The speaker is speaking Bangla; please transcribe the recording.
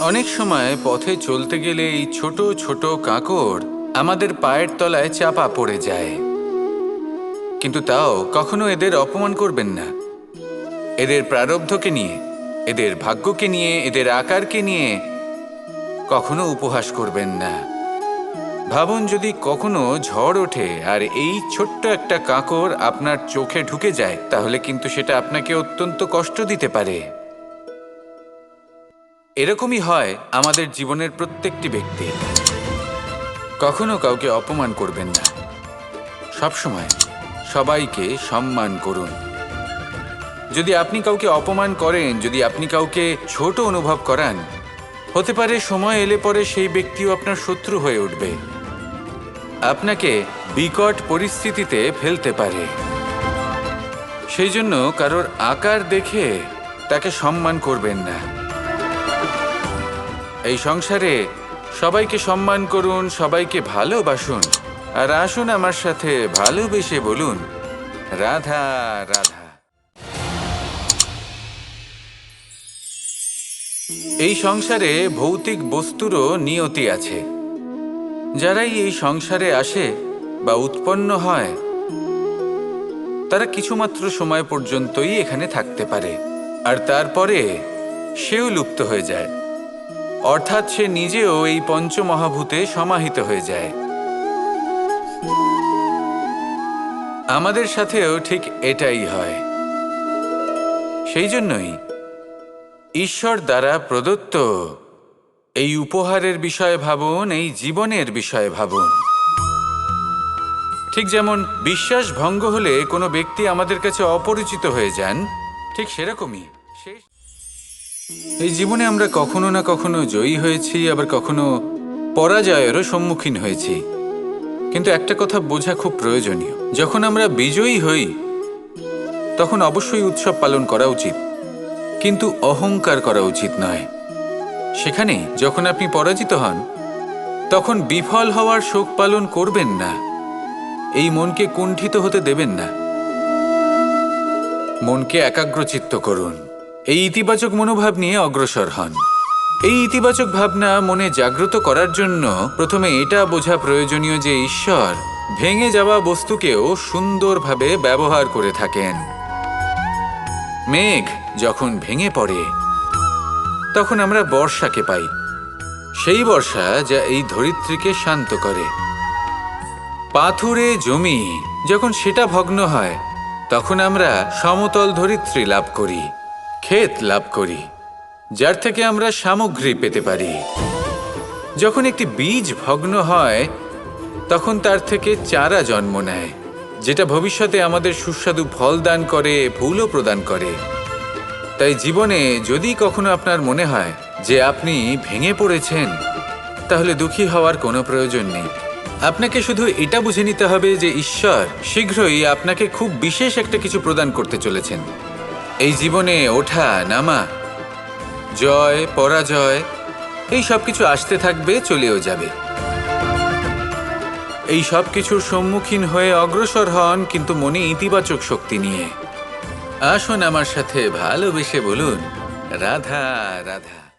অনেক সময় পথে চলতে গেলে এই ছোট ছোট কাঁকড় আমাদের পায়ের তলায় চাপা পড়ে যায়, কিন্তু তাও কখনো এদের অপমান করবেন না। এদের প্রারব্ধকে নিয়ে, এদের ভাগ্যকে নিয়ে, এদের আকারকে নিয়ে কখনো উপহাস করবেন না। ভাবুন, যদি কখনো ঝড় ওঠে আর এই ছোট্ট একটা কাঁকড় আপনার চোখে ঢুকে যায়, তাহলে কিন্তু সেটা আপনাকে অত্যন্ত কষ্ট দিতে পারে। এরকমই হয় আমাদের জীবনের প্রত্যেকটি ব্যক্তি। কখনো কাউকে অপমান করবেন না, সবসময় সবাইকে সম্মান করুন। যদি আপনি কাউকে অপমান করেন, যদি আপনি কাউকে ছোট অনুভব করান, হতে পারে সময় এলে পরে সেই ব্যক্তিও আপনার শত্রু হয়ে উঠবে, আপনাকে বিকট পরিস্থিতিতে ফেলতে পারে। সেই জন্য কারোর আকার দেখে তাকে সম্মান করবেন না। এই সংসারে সবাইকে সম্মান করুন, সবাইকে ভালোবাসুন, আর আসুন আমার সাথে ভালোবেসে বলুন, রাধা রাধা। এই সংসারে ভৌতিক বস্তুরও নিয়তি আছে। যারাই এই সংসারে আসে বা উৎপন্ন হয়, তারা কিছুমাত্র সময় পর্যন্তই এখানে থাকতে পারে, আর তারপরে সেও লুপ্ত হয়ে যায়, অর্থাৎ সে নিজেও এই পঞ্চমহাভূতে সমাহিত হয়ে যায়। আমাদের সাথেও ঠিক এটাই হয়। সেই জন্যই ঈশ্বর দ্বারা প্রদত্ত এই উপহারের বিষয়ে ভাবুন, এই জীবনের বিষয়ে ভাবুন। ঠিক যেমন বিশ্বাস ভঙ্গ হলে কোনো ব্যক্তি আমাদের কাছে অপরিচিত হয়ে যান, ঠিক সেরকমই এই জীবনে আমরা কখনো না কখনো জয়ী হয়েছি, আবার কখনো পরাজয়েরও সম্মুখীন হয়েছি। কিন্তু একটা কথা বোঝা খুব প্রয়োজনীয়, যখন আমরা বিজয়ী হই তখন অবশ্যই উৎসব পালন করা উচিত, কিন্তু অহংকার করা উচিত নয়। সেখানে যখন আপনি পরাজিত হন, তখন বিফল হওয়ার শোক পালন করবেন না। এই মনকে কুণ্ঠিত হতে দেবেন না। মনকে একাগ্রচিত্ত করুন। এই ইতিবাচক মনোভাব নিয়ে অগ্রসর হন। এই ইতিবাচক ভাবনা মনে জাগ্রত করার জন্য প্রথমে এটা বোঝা প্রয়োজনীয় যে ঈশ্বর ভেঙে যাওয়া বস্তুকেও সুন্দরভাবে ব্যবহার করে থাকেন। মেঘ যখন ভেঙে পড়ে, তখন আমরা বর্ষাকে পাই, সেই বর্ষা যা এই ধরিত্রীকে শান্ত করে। পাথুরে জমি যখন সেটা ভগ্ন হয়, তখন আমরা সমতল ধরিত্রী লাভ করি, ক্ষেত লাভ করি, যার থেকে আমরা সামগ্রী পেতে পারি। যখন একটি বীজ ভগ্ন হয়, তখন তার থেকে চারা জন্ম নেয়, যেটা ভবিষ্যতে আমাদের সুস্বাদু ফল দান করে, ফুলও প্রদান করে। তাই জীবনে যদি কখনো আপনার মনে হয় যে আপনি ভেঙে পড়েছেন, তাহলে দুঃখী হওয়ার কোনো প্রয়োজন নেই। আপনাকে শুধু এটা বুঝে নিতে হবে যে ঈশ্বর শীঘ্রই আপনাকে খুব বিশেষ একটা কিছু প্রদান করতে চলেছেন। এই জীবনে ওঠা নামা, জয় পরাজয়, এই সব কিছু আসতে থাকবে, চলেও যাবে। এই সব কিছুর সম্মুখীন হয়ে অগ্রসর হন, কিন্তু মনে ইতিবাচক শক্তি নিয়ে। আসুন আমার সাথে ভালোবেসে বলুন, রাধা রাধা।